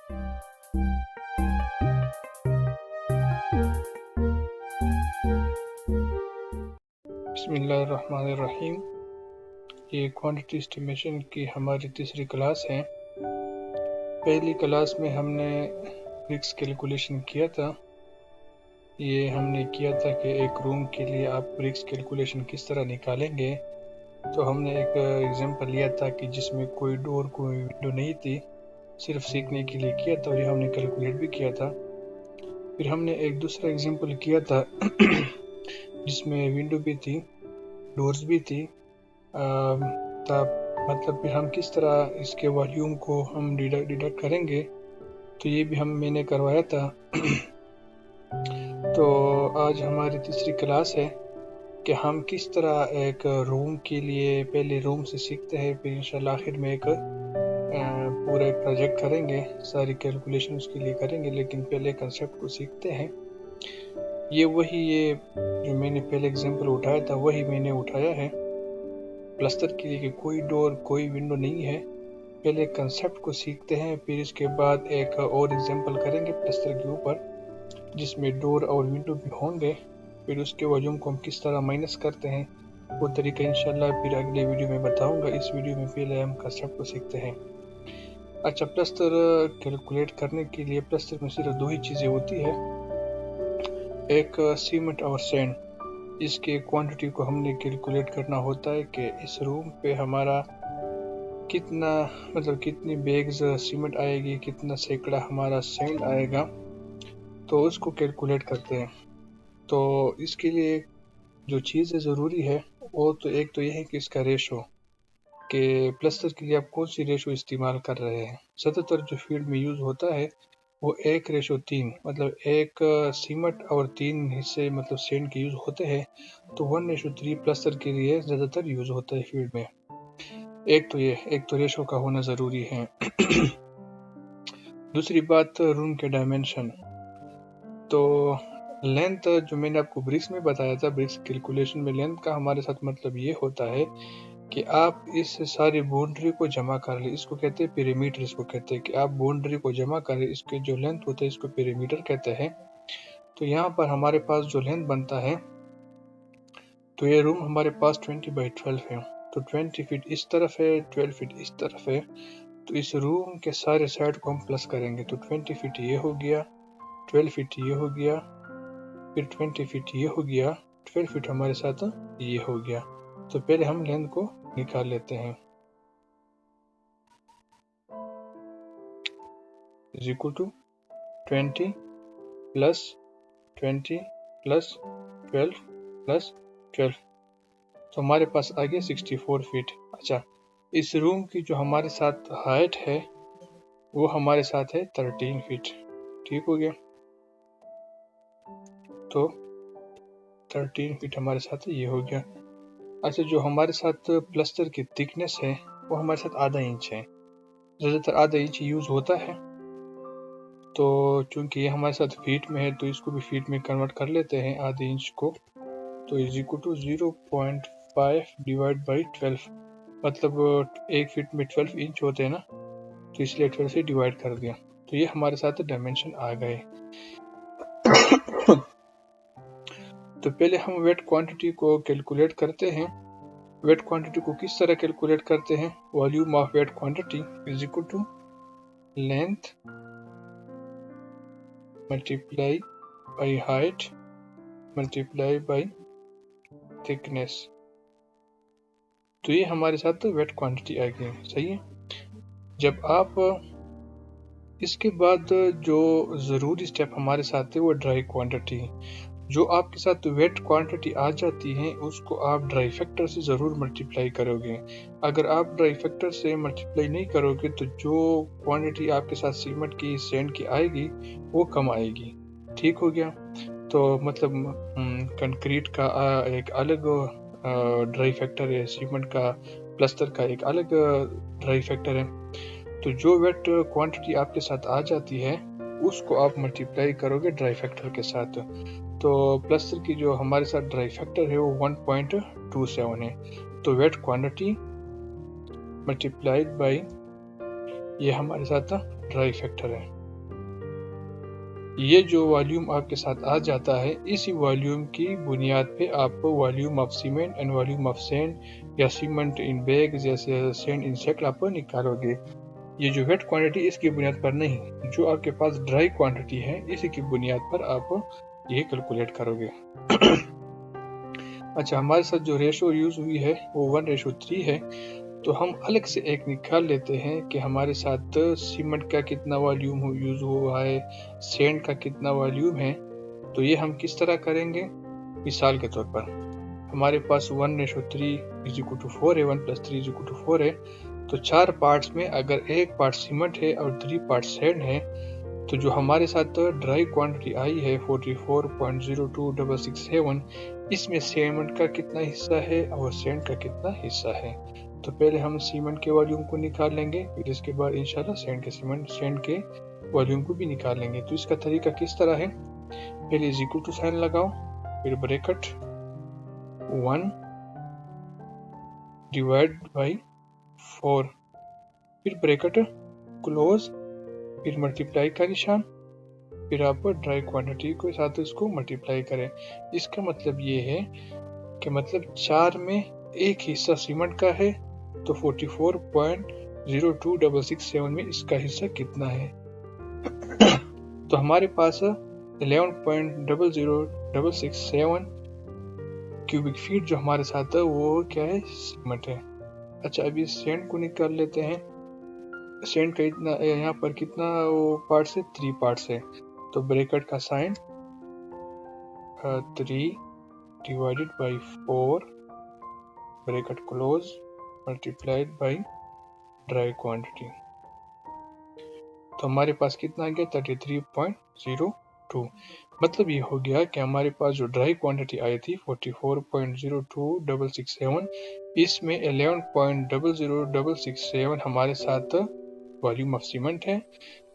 बिस्मिल्लाहिर्रहमानिर्रहीम। ये quantity estimation की हमारी तीसरी क्लास है। पहली क्लास में हमने ब्रिक्स कैलकुलेशन किया था। ये हमने किया था कि एक रूम के लिए आप ब्रिक्स कैलकुलेशन किस तरह निकालेंगे। तो हमने एक एग्जांपल लिया था कि जिसमें कोई डोर कोई विंडो नहीं थी, सिर्फ सीखने के लिए किया था और ये हमने कैलकुलेट भी किया था। फिर हमने एक दूसरा एग्जांपल किया था जिसमें विंडो भी थी, डोर्स भी थी। मतलब फिर हम किस तरह इसके वॉल्यूम को हम डिडक्ट करेंगे, तो ये भी मैंने करवाया था। तो आज हमारी तीसरी क्लास है कि हम किस तरह एक रूम के लिए पहले रूम से सीखते हैं, फिर इंशाल्लाह आखिर में एक पूरा एक प्रोजेक्ट करेंगे, सारी कैलकुलेशन उसके लिए करेंगे, लेकिन पहले कंसेप्ट को सीखते हैं। ये जो मैंने पहले एग्जांपल उठाया था वही मैंने उठाया है प्लास्टर के लिए कि कोई डोर कोई विंडो नहीं है। पहले कंसेप्ट को सीखते हैं, फिर इसके बाद एक और एग्जांपल करेंगे प्लास्टर के ऊपर जिसमें डोर और विंडो भी होंगे। फिर उसके वॉल्यूम को हम किस तरह माइनस करते हैं वो तरीका इंशाल्लाह फिर अगले वीडियो में बताऊंगा। इस वीडियो में पहले हम कंसेप्ट को सीखते हैं। अच्छा, प्लास्टर कैलकुलेट करने के लिए प्लास्टर में सिर्फ दो ही चीज़ें होती है, एक सीमेंट और सैंड। इसके क्वांटिटी को हमने कैलकुलेट करना होता है कि इस रूम पे हमारा कितनी बैग्स सीमेंट आएगी, कितना सैकड़ा हमारा सैंड आएगा, तो उसको कैलकुलेट करते हैं। तो इसके लिए जो चीज़ें ज़रूरी है वो तो एक तो यह है कि इसका रेशो, कि प्लास्टर के लिए आप कौन सी रेशो इस्तेमाल कर रहे हैं। ज़्यादातर जो फील्ड में यूज़ होता है वो 1:3, मतलब एक सीमेंट और 3 हिस्से मतलब सैंड के यूज़ होते हैं। तो 1:3 प्लास्टर के लिए ज़्यादातर यूज़ होता है फील्ड में। एक तो रेशो का होना ज़रूरी है। दूसरी बात, रूम के डायमेंशन। तो लेंथ जो मैंने आपको ब्रिक्स में बताया था, ब्रिक्स कैलकुलेशन में लेंथ का हमारे साथ मतलब ये होता है कि आप इस सारी बाउंड्री को जमा कर ले, इसको कहते हैं पेरीमीटर। इसको कहते हैं कि आप बाउंड्री को जमा करें, इसके जो लेंथ होता है इसको पेरीमीटर कहते हैं। तो यहाँ पर हमारे पास जो लेंथ बनता है, तो ये रूम हमारे पास 20x12 है। तो 20 फीट इस तरफ है, 12 फीट इस तरफ है। तो इस रूम के सारे साइड को हम प्लस करेंगे। तो 20 फीट ये हो गया, 12 फीट ये हो गया, फिर 20 फीट ये हो गया, 12 फीट हमारे साथ ये हो गया। तो पहले हम लेंथ को निकाल लेते हैं। Is equal to 20 plus 20 plus 12 plus 12, तो हमारे पास आ गया 64 फीट। अच्छा, इस रूम की जो हमारे साथ हाइट है वो हमारे साथ है 13 फीट। ठीक हो गया। तो 13 फीट हमारे साथ ये हो गया। अच्छा, जो हमारे साथ प्लास्टर की थिकनेस है वो हमारे साथ आधा इंच है। ज़्यादातर आधा इंच यूज़ होता है। तो चूंकि ये हमारे साथ फीट में है तो इसको भी फीट में कन्वर्ट कर लेते हैं आधे इंच को। तो is equal to 0.5 divide by 12, मतलब एक फीट में 12 इंच होते हैं ना, तो इसलिए 12 से डिवाइड कर दिया। तो ये हमारे साथ डायमेंशन आ गए। तो पहले हम वेट क्वांटिटी को कैलकुलेट करते हैं। वेट क्वांटिटी को किस तरह कैलकुलेट करते हैं? Volume of wet quantity is equal to length multiply by height multiply by thickness. तो ये हमारे साथ वेट क्वांटिटी आ गई। सही है। जब आप इसके बाद जो ज़रूरी स्टेप हमारे साथ है वो ड्राई क्वांटिटी। जो आपके साथ वेट क्वांटिटी आ जाती है उसको आप ड्राई फैक्टर से ज़रूर मल्टीप्लाई करोगे। अगर आप ड्राई फैक्टर से मल्टीप्लाई नहीं करोगे तो जो क्वांटिटी आपके साथ सीमेंट की सैंड की आएगी वो कम आएगी। ठीक हो गया। तो मतलब कंक्रीट का एक अलग ड्राई फैक्टर है, सीमेंट का प्लास्टर का एक अलग ड्राई फैक्टर है। तो जो वेट क्वांटिटी आपके साथ आ जाती है उसको आप मल्टीप्लाई करोगे ड्राई फैक्टर के साथ। तो प्लास्टर की जो हमारे साथ ड्राई फैक्टर है वो 1.27 है। तो वेट क्वांटिटी मल्टीप्लाइड बाई ये हमारे साथ ड्राई फैक्टर है। ये जो वॉल्यूम आपके साथ आ जाता है, इसी वॉल्यूम की बुनियाद पे आप volume of cement and volume of sand या सीमेंट इन बैग जैसे सैंड इन सैक आप निकालोगे। ये जो वेट क्वांटिटी इसकी बुनियाद पर नहीं, जो आपके पास ड्राई क्वांटिटी है इसी की बुनियाद पर आप ये कैलकुलेट करोगे। अच्छा, हमारे साथ जो रेशो यूज हुई है वो 1:3 है, तो हम अलग से एक निकाल लेते हैं कि हमारे साथ सीमेंट का कितना वॉल्यूम यूज हुआ है, सैंड का कितना वॉल्यूम है। तो ये हम किस तरह करेंगे? मिसाल के तौर पर हमारे पास 1:3 = 4 है, 1 + 3 = 4 है, तो 4 पार्ट्स में अगर एक पार्ट सीमेंट है और 3 पार्ट सैंड है, तो जो हमारे साथ ड्राई क्वांटिटी आई है 44.02667, इसमें सीमेंट का कितना हिस्सा है और सैंड का कितना हिस्सा है। तो पहले हम सीमेंट के वॉल्यूम को निकाल लेंगे, फिर इसके बाद इंशाल्लाह सैंड के वॉल्यूम को भी निकाल लेंगे। तो इसका तरीका किस तरह है? पहले इक्वल टू साइन लगाओ, फिर ब्रैकेट 1 डिवाइड बाई 4, फिर ब्रैकेट क्लोज, फिर मल्टीप्लाई का निशान, फिर आप ड्राई क्वांटिटी के साथ इसको मल्टीप्लाई करें। इसका मतलब ये है कि मतलब 4 में एक हिस्सा सीमेंट का है, तो 44.02667 में इसका हिस्सा कितना है? तो हमारे पास 11.00667 क्यूबिक फीट जो हमारे साथ है वो क्या है? सीमेंट है। अच्छा, अभी सैंड को निकाल लेते हैं। सैंड का इतना यहाँ पर कितना वो पार्ट्स है? 3 पार्ट्स है, तो ब्रैकेट का sign 3 divided by 4 bracket close multiplied by dry quantity. तो हमारे पास कितना आ गया? 33.02। मतलब ये हो गया कि हमारे पास जो ड्राई क्वांटिटी आई थी 44.02667, इसमें 11.00667 हमारे साथ वॉल्यूम ऑफ सीमेंट है,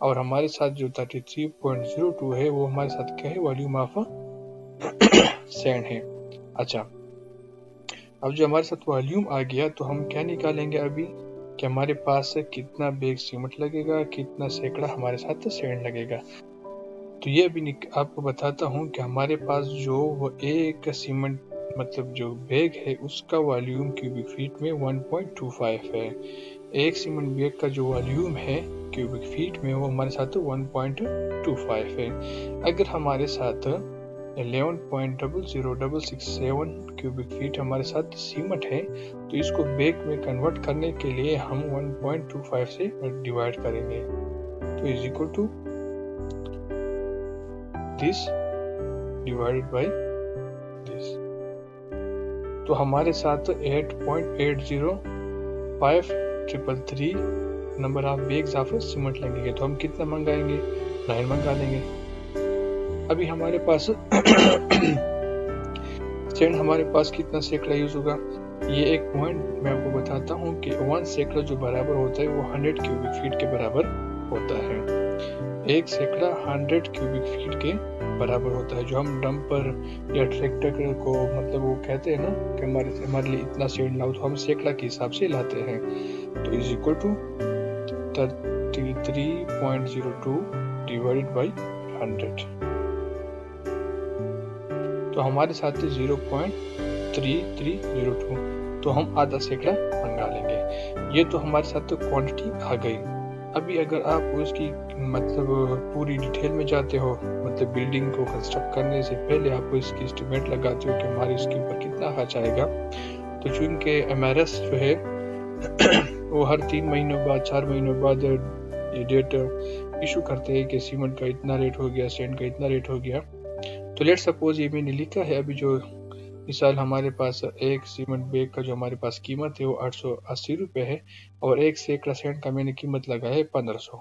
और हमारे साथ जो 33.02 है वो हमारे साथ क्या है? वॉल्यूम ऑफ सैंड है। अच्छा, अब जो हमारे साथ वॉल्यूम आ गया, तो हम क्या निकालेंगे अभी कि हमारे पास कितना बैग सीमेंट लगेगा, कितना सैकड़ा हमारे साथ सैंड लगेगा। तो ये अभी आपको बताता हूँ कि हमारे पास जो वो एक सीमेंट मतलब जो बैग है उसका वॉल्यूम क्यूबिक फीट में 1.25 है। एक सीमेंट बैग का जो वॉल्यूम है क्यूबिक फीट में वो हमारे साथ 1.25 है। अगर हमारे साथ 11.00667 क्यूबिक फीट हमारे साथ सीमेंट है, तो इसको बैग में कन्वर्ट करने के लिए हम 1.25 से डिवाइड करेंगे, तो is equal to this divided by this. तो हमारे साथ 8.805333 number of bags of cement लगेंगे। तो हम कितना मंगाएंगे? 9 मंगा लेंगे। अभी हमारे पास सैंड हमारे पास कितना सैकड़ा यूज होगा? ये एक पॉइंट मैं आपको बताता हूँ कि 1 सैकड़ा जो बराबर होता है वो 100 क्यूबिक फीट के बराबर होता है। एक सैकड़ा 100 क्यूबिक फीट के बराबर होता है। जो हम डंपर या ट्रैक्टर को मतलब वो कहते हैं ना कि हमारे लिए इतना सैंड लाओ, तो हम सैकड़ा के हिसाब से लाते हैं। तो is equal to 33.02 divided by 100। तो हमारे साथ 0.3302, तो हम आधा सैकड़ा मंगा लेंगे। ये तो हमारे साथ तो क्वांटिटी आ गई। अभी अगर आप उसकी मतलब पूरी डिटेल में जाते हो, मतलब बिल्डिंग को कंस्ट्रक्ट करने से पहले आप इसकी एस्टिमेट लगाते हो कि हमारे इसके ऊपर कितना खर्च आएगा, तो चूंकि एमआरएस जो है वो हर 3 महीनों बाद 4 महीनों बाद ये डेट इशू करते हैं कि सीमेंट का इतना रेट हो गया, सैंड का इतना रेट हो गया। तो लेट सपोज ये मैंने लिखा है अभी जो मिसाल हमारे पास एक सीमेंट बैग का जो हमारे पास कीमत है वो 880 रुपये है, और एक सैकड़ा सैंड का मैंने कीमत लगाया है 1500।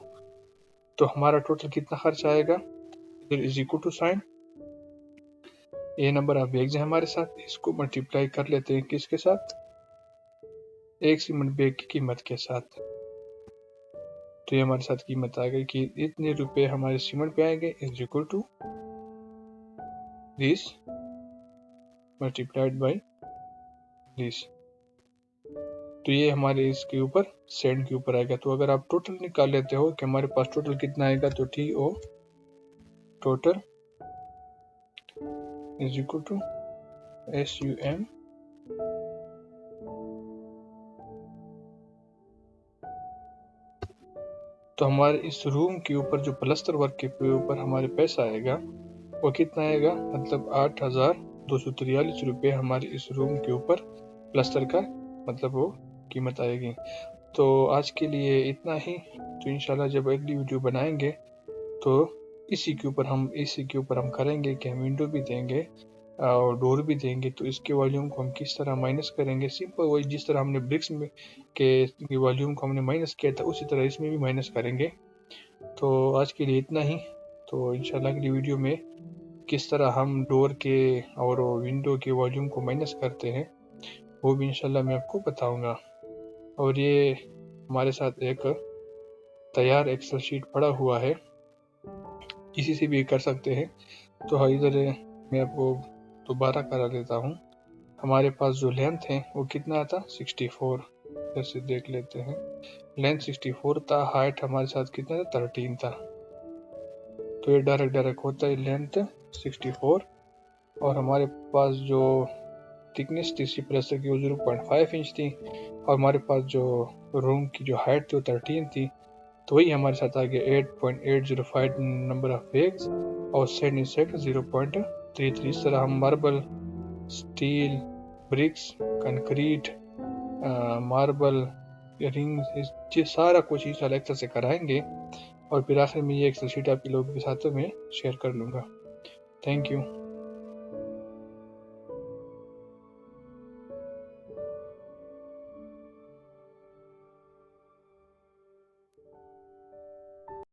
तो हमारा टोटल कितना खर्च आएगा? इधर इज इक्वल टू साइन, ये नंबर ऑफ बैग्स है हमारे साथ, इसको मल्टीप्लाई कर लेते हैं किसके साथ? एक सीमेंट बैग की कीमत के साथ। तो ये हमारे साथ कीमत आ गई कि इतने रुपए हमारे सीमेंट पे आएंगे, is equal to this multiplied by this. तो ये हमारे इसके ऊपर सैंड के ऊपर आएगा। तो अगर आप टोटल निकाल लेते हो कि हमारे पास टोटल कितना आएगा, तो TO total is equal to SUM तो हमारे इस रूम के ऊपर जो प्लस्तर वर्क के ऊपर हमारे पैसा आएगा वो कितना आएगा, मतलब 8,243 रुपये हमारे इस रूम के ऊपर प्लस्तर का मतलब वो कीमत आएगी। तो आज के लिए इतना ही। तो इंशाल्लाह जब अगली वीडियो बनाएंगे तो इसी के ऊपर हम करेंगे कि हम विंडो भी देंगे और डोर भी देंगे, तो इसके वॉल्यूम को हम किस तरह माइनस करेंगे। सिंपल वही जिस तरह हमने ब्रिक्स में के वॉल्यूम को हमने माइनस किया था उसी तरह इसमें भी माइनस करेंगे। तो आज के लिए इतना ही। तो इंशाल्लाह अगली वीडियो में किस तरह हम डोर के और विंडो के वॉल्यूम को माइनस करते हैं वो भी इंशाल्लाह मैं आपको बताऊंगा। और ये हमारे साथ एक तैयार एक्सेल शीट पड़ा हुआ है, इसी से भी कर सकते हैं। तो इधर मैं आपको दोबारा करा लेता हूँ। हमारे पास जो लेंथ है वो कितना था, 64। जैसे देख लेते हैं, लेंथ 64 था, हाइट हमारे साथ कितना था, 13 था। तो ये डायरेक्ट होता है लेंथ 64 और हमारे पास जो थिकनेस थी सी प्लस्तर की वो 0.5 इंच थी और हमारे पास जो रूम की जो हाइट थी वो 13 थी। तो वही हमारे साथ आ गया 8.805 नंबर ऑफ पेग्स और सेट इन सेट 0.33। इस तरह हम marble, steel, bricks, concrete, marble, ring, ये सारा कुछ इंशाल्लाह एक्सेल से कराएंगे और फिर आखिर में ये एक्सेल शीट आपके लोगों के साथ में शेयर कर लूँगा। Thank you.